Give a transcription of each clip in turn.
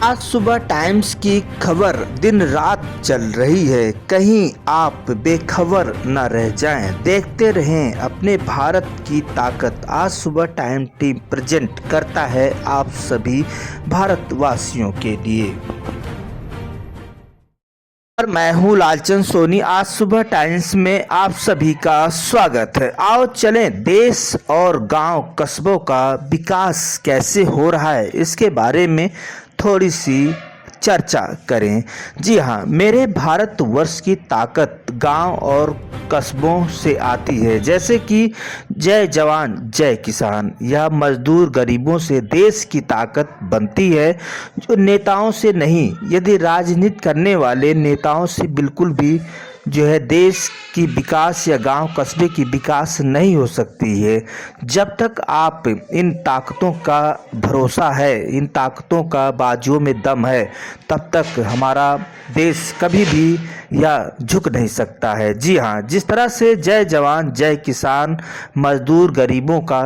आज सुबह टाइम्स की खबर दिन रात चल रही है, कहीं आप बेखबर न रह जाएं। देखते रहें अपने भारत की ताकत। आज सुबह टाइम टीम प्रेजेंट करता है आप सभी भारतवासियों के लिए। और मैं हूँ लालचंद सोनी। आज सुबह टाइम्स में आप सभी का स्वागत है। आओ चलें देश और गांव कस्बों का विकास कैसे हो रहा है इसके बारे में थोड़ी सी चर्चा करें। जी हाँ, मेरे भारतवर्ष की ताकत गांव और कस्बों से आती है। जैसे कि जय जवान जय किसान, यह मजदूर गरीबों से देश की ताकत बनती है, जो नेताओं से नहीं। यदि राजनीति करने वाले नेताओं से बिल्कुल भी जो है देश की विकास या गांव कस्बे की विकास नहीं हो सकती है। जब तक आप इन ताकतों का भरोसा है, इन ताकतों का बाजुओं में दम है, तब तक हमारा देश कभी भी या झुक नहीं सकता है। जी हाँ, जिस तरह से जय जवान जय किसान मजदूर गरीबों का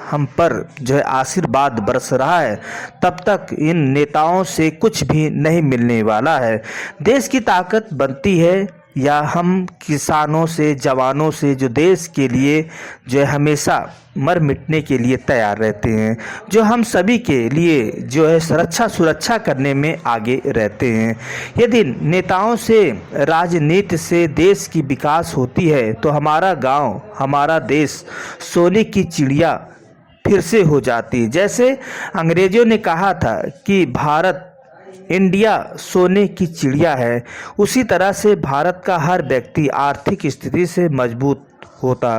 हम पर जो है आशीर्वाद बरस रहा है, तब तक इन नेताओं से कुछ भी नहीं मिलने वाला है। देश की ताकत बनती है या हम किसानों से, जवानों से, जो देश के लिए जो है हमेशा मर मिटने के लिए तैयार रहते हैं, जो हम सभी के लिए जो है सुरक्षा करने में आगे रहते हैं। यदि नेताओं से, राजनीति से देश की विकास होती है तो हमारा गांव, हमारा देश सोने की चिड़िया फिर से हो जाती। जैसे अंग्रेजों ने कहा था कि भारत, इंडिया सोने की चिड़िया है, उसी तरह से भारत का हर व्यक्ति आर्थिक स्थिति से मजबूत होता।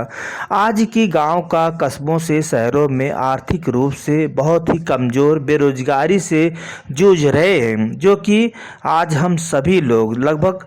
आज की गांव का कस्बों से शहरों में आर्थिक रूप से बहुत ही कमज़ोर, बेरोजगारी से जूझ रहे हैं, जो कि आज हम सभी लोग लगभग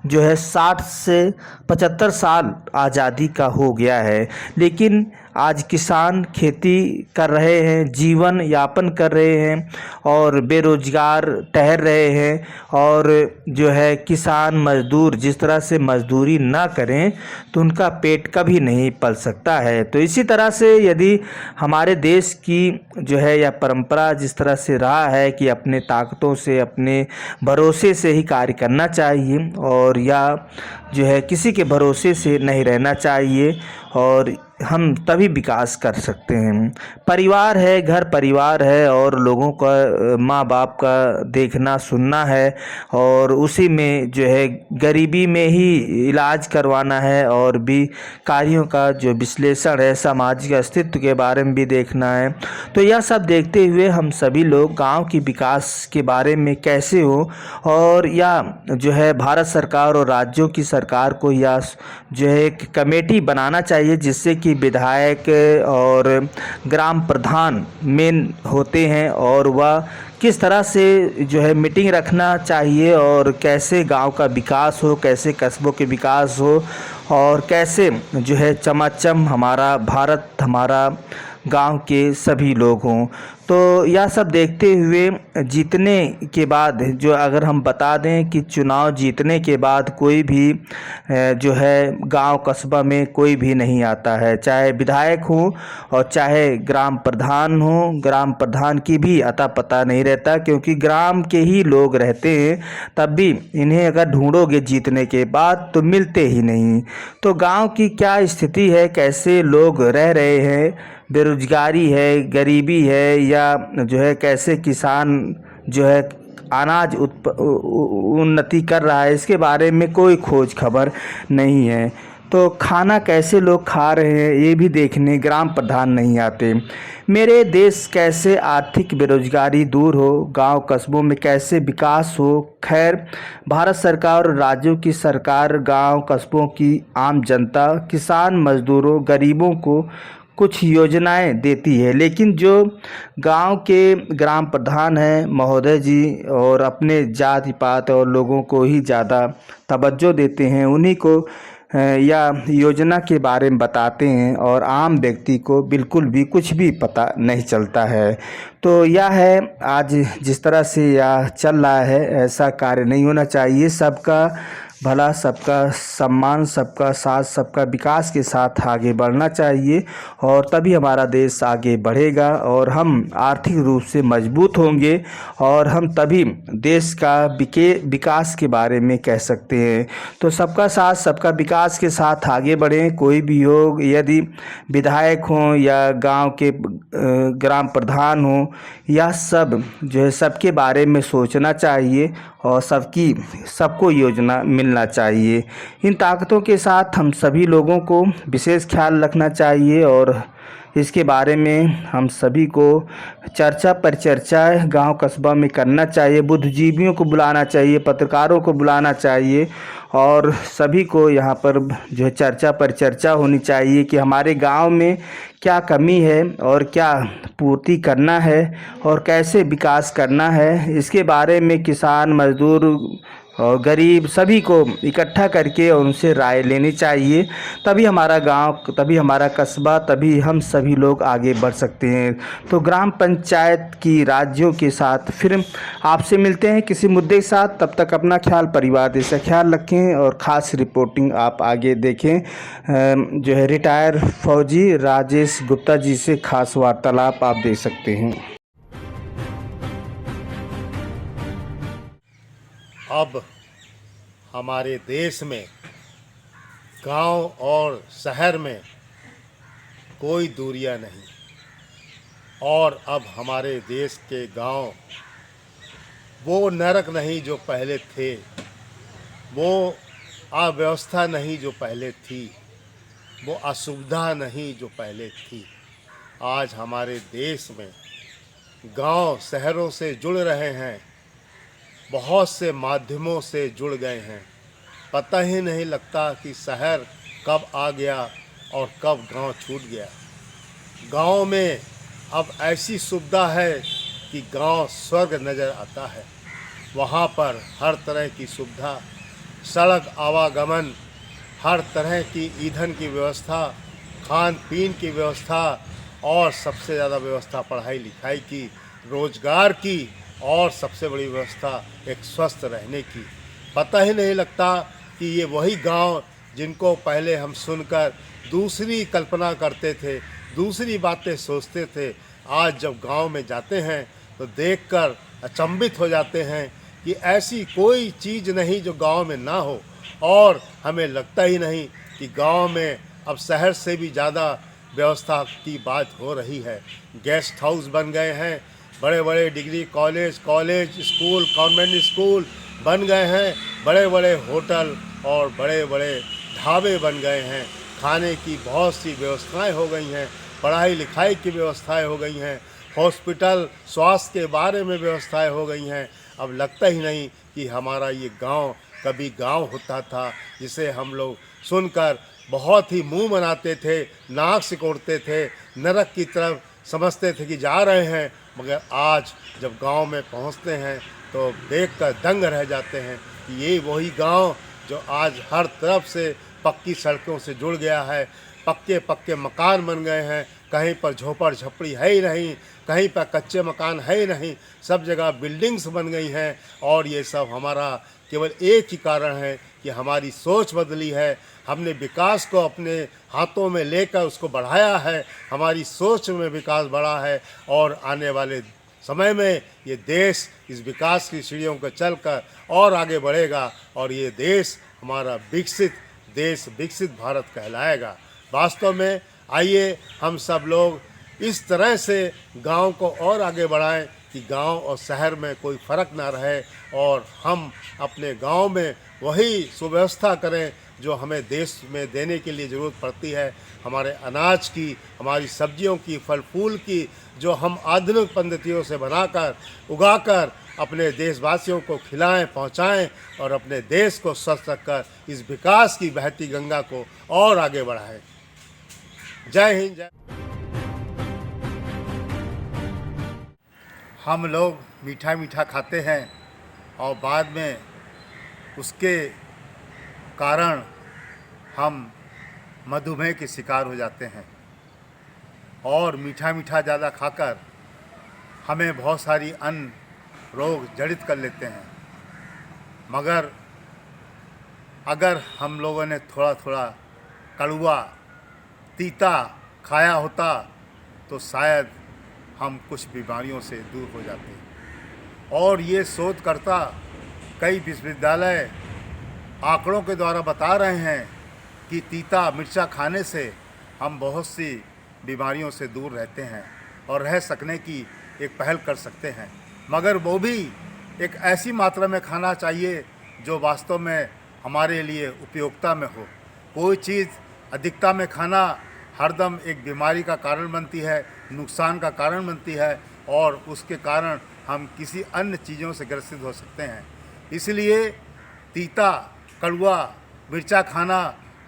जो है 60 से 75 साल आज़ादी का हो गया है, लेकिन आज किसान खेती कर रहे हैं, जीवन यापन कर रहे हैं और बेरोजगार ठहर रहे हैं। और जो है किसान मजदूर जिस तरह से मजदूरी ना करें तो उनका पेट कभी नहीं पल सकता है। तो इसी तरह से यदि हमारे देश की जो है यह परंपरा जिस तरह से रहा है कि अपने ताकतों से, अपने भरोसे से ही कार्य करना चाहिए और या जो है किसी के भरोसे से नहीं रहना चाहिए, और हम तभी विकास कर सकते हैं। परिवार है, घर परिवार है और लोगों का, माँ बाप का देखना सुनना है और उसी में जो है गरीबी में ही इलाज करवाना है और भी कार्यों का जो विश्लेषण है, सामाजिक अस्तित्व के बारे में भी देखना है। तो यह सब देखते हुए हम सभी लोग गांव की विकास के बारे में कैसे हो, और या जो है भारत सरकार और राज्यों की सरकार को या जो है एक कमेटी बनाना चाहिए जिससे कि विधायक और ग्राम प्रधान मेन होते हैं, और वह किस तरह से जो है मीटिंग रखना चाहिए और कैसे गांव का विकास हो, कैसे कस्बों के विकास हो और कैसे जो है चमाचम हमारा भारत, हमारा गांव के सभी लोग हों। तो यह सब देखते हुए जीतने के बाद, जो अगर हम बता दें कि चुनाव जीतने के बाद कोई भी जो है गांव कस्बा में कोई भी नहीं आता है, चाहे विधायक हो और चाहे ग्राम प्रधान हो। ग्राम प्रधान की भी अता पता नहीं रहता, क्योंकि ग्राम के ही लोग रहते हैं, तब भी इन्हें अगर ढूंढोगे जीतने के बाद तो मिलते ही नहीं। तो गांव की क्या स्थिति है, कैसे लोग रह रहे हैं, बेरोजगारी है, गरीबी है, या जो है कैसे किसान जो है अनाज उन्नति कर रहा है, इसके बारे में कोई खोज खबर नहीं है। तो खाना कैसे लोग खा रहे हैं ये भी देखने ग्राम प्रधान नहीं आते। मेरे देश कैसे आर्थिक बेरोजगारी दूर हो, गांव कस्बों में कैसे विकास हो। खैर, भारत सरकार और राज्यों की सरकार गांव कस्बों की आम जनता, किसान मजदूरों, गरीबों को कुछ योजनाएं देती है, लेकिन जो गांव के ग्राम प्रधान हैं महोदय जी, और अपने जाति पात और लोगों को ही ज़्यादा तवज्जो देते हैं, उन्हीं को या योजना के बारे में बताते हैं और आम व्यक्ति को बिल्कुल भी कुछ भी पता नहीं चलता है। तो यह है आज जिस तरह से यह चल रहा है, ऐसा कार्य नहीं होना चाहिए। सबका भला, सबका सम्मान, सबका साथ, सबका विकास के साथ आगे बढ़ना चाहिए और तभी हमारा देश आगे बढ़ेगा और हम आर्थिक रूप से मजबूत होंगे और हम तभी देश का विकास के बारे में कह सकते हैं। तो सबका साथ, सबका विकास के साथ आगे बढ़ें। कोई भी हो, यदि विधायक हों या गांव के ग्राम प्रधान हों, या सब जो है सबके बारे में सोचना चाहिए और सबको योजना मिलना चाहिए। इन ताकतों के साथ हम सभी लोगों को विशेष ख्याल रखना चाहिए और इसके बारे में हम सभी को चर्चा परिचर्चा गांव कस्बा में करना चाहिए। बुद्धिजीवियों को बुलाना चाहिए, पत्रकारों को बुलाना चाहिए और सभी को यहाँ पर जो है चर्चा परिचर्चा होनी चाहिए कि हमारे गांव में क्या कमी है और क्या पूर्ति करना है और कैसे विकास करना है। इसके बारे में किसान, मजदूर और गरीब सभी को इकट्ठा करके और उनसे राय लेनी चाहिए। तभी हमारा गांव, तभी हमारा कस्बा, तभी हम सभी लोग आगे बढ़ सकते हैं। तो ग्राम पंचायत की राज्यों के साथ फिर आपसे मिलते हैं किसी मुद्दे के साथ। तब तक अपना ख्याल, परिवार जैसा ख्याल रखें और ख़ास रिपोर्टिंग आप आगे देखें। जो है रिटायर फौजी राजेश गुप्ता जी से खास वार्तालाप आप देख सकते हैं। अब हमारे देश में गांव और शहर में कोई दूरियां नहीं और अब हमारे देश के गांव वो नरक नहीं जो पहले थे, वो अव्यवस्था नहीं जो पहले थी, वो असुविधा नहीं जो पहले थी। आज हमारे देश में गांव शहरों से जुड़ रहे हैं, बहुत से माध्यमों से जुड़ गए हैं। पता ही नहीं लगता कि शहर कब आ गया और कब गांव छूट गया। गांव में अब ऐसी सुविधा है कि गांव स्वर्ग नज़र आता है। वहाँ पर हर तरह की सुविधा, सड़क आवागमन, हर तरह की ईंधन की व्यवस्था, खान पीन की व्यवस्था और सबसे ज़्यादा व्यवस्था पढ़ाई लिखाई की, रोज़गार की और सबसे बड़ी व्यवस्था एक स्वस्थ रहने की। पता ही नहीं लगता कि ये वही गांव जिनको पहले हम सुनकर दूसरी कल्पना करते थे, दूसरी बातें सोचते थे, आज जब गांव में जाते हैं तो देखकर अचंभित हो जाते हैं कि ऐसी कोई चीज़ नहीं जो गांव में ना हो। और हमें लगता ही नहीं कि गांव में अब शहर से भी ज़्यादा व्यवस्था की बात हो रही है। गेस्ट हाउस बन गए हैं, बड़े बड़े degree college school, convent school बन गए हैं, बड़े बड़े होटल और बड़े बड़े ढाबे बन गए हैं। खाने की बहुत सी व्यवस्थाएं हो गई हैं, पढ़ाई लिखाई की व्यवस्थाएं हो गई हैं, हॉस्पिटल, स्वास्थ्य के बारे में व्यवस्थाएं हो गई हैं। अब लगता ही नहीं कि हमारा ये गांव कभी गांव होता था, जिसे हम लोग सुनकर बहुत ही मुंह बनाते थे, नाक सिकोड़ते थे, नरक की तरफ समझते थे कि जा रहे हैं। मगर आज जब गांव में पहुंचते हैं तो देखकर दंग रह जाते हैं कि ये वही गांव जो आज हर तरफ से पक्की सड़कों से जुड़ गया है, पक्के पक्के मकान बन गए हैं, कहीं पर झोपड़ झपड़ी है ही नहीं, कहीं पर कच्चे मकान है ही नहीं, सब जगह बिल्डिंग्स बन गई हैं। और ये सब हमारा केवल एक ही कारण है कि हमारी सोच बदली है। हमने विकास को अपने हाथों में लेकर उसको बढ़ाया है, हमारी सोच में विकास बढ़ा है और आने वाले समय में ये देश इस विकास की सीढ़ियों पर चलकर और आगे बढ़ेगा और ये देश हमारा विकसित देश, विकसित भारत कहलाएगा। वास्तव में आइए हम सब लोग इस तरह से गांव को और आगे बढ़ाएं कि गांव और शहर में कोई फ़र्क ना रहे और हम अपने गांव में वही सुव्यवस्था करें जो हमें देश में देने के लिए ज़रूरत पड़ती है। हमारे अनाज की, हमारी सब्जियों की, फल फूल की, जो हम आधुनिक पद्धतियों से बनाकर, उगाकर अपने देशवासियों को खिलाएं, पहुंचाएं और अपने देश को स्वस्थ रखकर इस विकास की बहती गंगा को और आगे बढ़ाएं। जय हिंद, जय। हम लोग मीठा मीठा खाते हैं और बाद में उसके कारण हम मधुमेह के शिकार हो जाते हैं और मीठा मीठा ज़्यादा खाकर हमें बहुत सारी अन्य रोग जड़ित कर लेते हैं। मगर अगर हम लोगों ने थोड़ा थोड़ा कड़वा तीता खाया होता तो शायद हम कुछ बीमारियों से दूर हो जाते। और ये शोधकर्ता कई विश्वविद्यालय आंकड़ों के द्वारा बता रहे हैं कि तीता मिर्चा खाने से हम बहुत सी बीमारियों से दूर रहते हैं और रह सकने की एक पहल कर सकते हैं, मगर वो भी एक ऐसी मात्रा में खाना चाहिए जो वास्तव में हमारे लिए उपयोगिता में हो। कोई चीज़ अधिकता में खाना हरदम एक बीमारी का कारण बनती है, नुकसान का कारण बनती है और उसके कारण हम किसी अन्य चीज़ों से ग्रसित हो सकते हैं। इसलिए तीता कड़वा मिर्चा खाना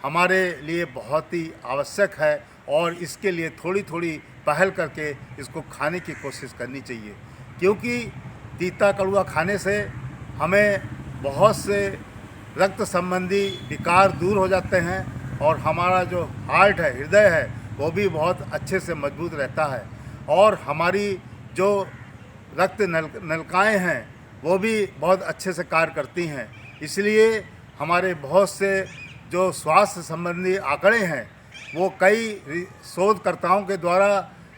हमारे लिए बहुत ही आवश्यक है और इसके लिए थोड़ी थोड़ी पहल करके इसको खाने की कोशिश करनी चाहिए, क्योंकि तीता कड़वा खाने से हमें बहुत से रक्त संबंधी विकार दूर हो जाते हैं और हमारा जो हार्ट है, हृदय है, वो भी बहुत अच्छे से मजबूत रहता है और हमारी जो रक्त नलिकाएँ हैं वो भी बहुत अच्छे से कार्य करती हैं। इसलिए हमारे बहुत से जो स्वास्थ्य संबंधी आंकड़े हैं वो कई शोधकर्ताओं के द्वारा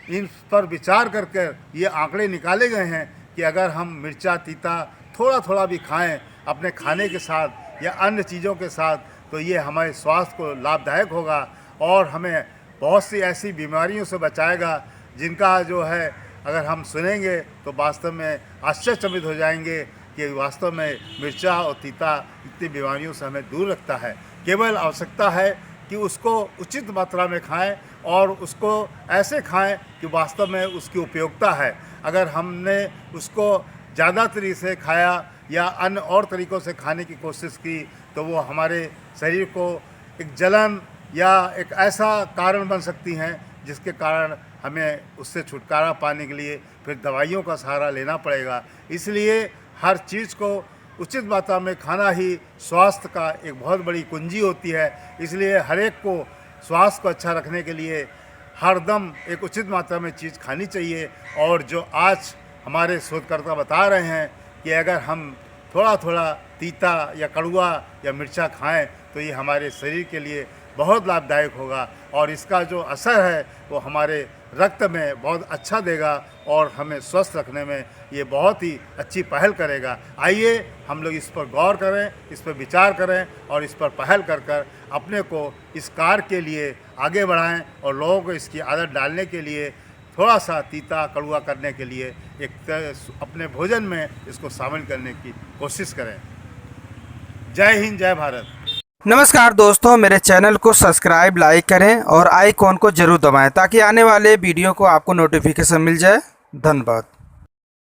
इन पर विचार करके ये आंकड़े निकाले गए हैं कि अगर हम मिर्चा तीता थोड़ा थोड़ा भी खाएं अपने खाने के साथ या अन्य चीज़ों के साथ, तो ये हमारे स्वास्थ्य को लाभदायक होगा और हमें बहुत सी ऐसी बीमारियों से बचाएगा जिनका जो है अगर हम सुनेंगे तो वास्तव में आश्चर्यचकित हो जाएंगे कि वास्तव में मिर्चा और तीता इतनी बीमारियों से हमें दूर रखता है। केवल आवश्यकता है कि उसको उचित मात्रा में खाएं और उसको ऐसे खाएं कि वास्तव में उसकी उपयोगिता है। अगर हमने उसको ज़्यादा तरीके से खाया या अन्य और तरीक़ों से खाने की कोशिश की तो वो हमारे शरीर को एक जलन या एक ऐसा कारण बन सकती हैं जिसके कारण हमें उससे छुटकारा पाने के लिए फिर दवाइयों का सहारा लेना पड़ेगा। इसलिए हर चीज़ को उचित मात्रा में खाना ही स्वास्थ्य का एक बहुत बड़ी कुंजी होती है। इसलिए हर एक को स्वास्थ्य को अच्छा रखने के लिए हरदम एक उचित मात्रा में चीज़ खानी चाहिए। और जो आज हमारे शोधकर्ता बता रहे हैं कि अगर हम थोड़ा थोड़ा तीता या कड़वा या मिर्चा खाएं तो ये हमारे शरीर के लिए बहुत लाभदायक होगा और इसका जो असर है वो हमारे रक्त में बहुत अच्छा देगा और हमें स्वस्थ रखने में ये बहुत ही अच्छी पहल करेगा। आइए हम लोग इस पर गौर करें, इस पर विचार करें और इस पर पहल कर कर अपने को इस कार्य के लिए आगे बढ़ाएं और लोगों को इसकी आदत डालने के लिए थोड़ा सा तीता कड़वा करने के लिए अपने भोजन में इसको शामिल करने की कोशिश करें। जय हिंद, जय भारत। नमस्कार दोस्तों, मेरे चैनल को सब्सक्राइब लाइक करें और आइकॉन को जरूर दबाएं ताकि आने वाले वीडियो को आपको नोटिफिकेशन मिल जाए। धन्यवाद।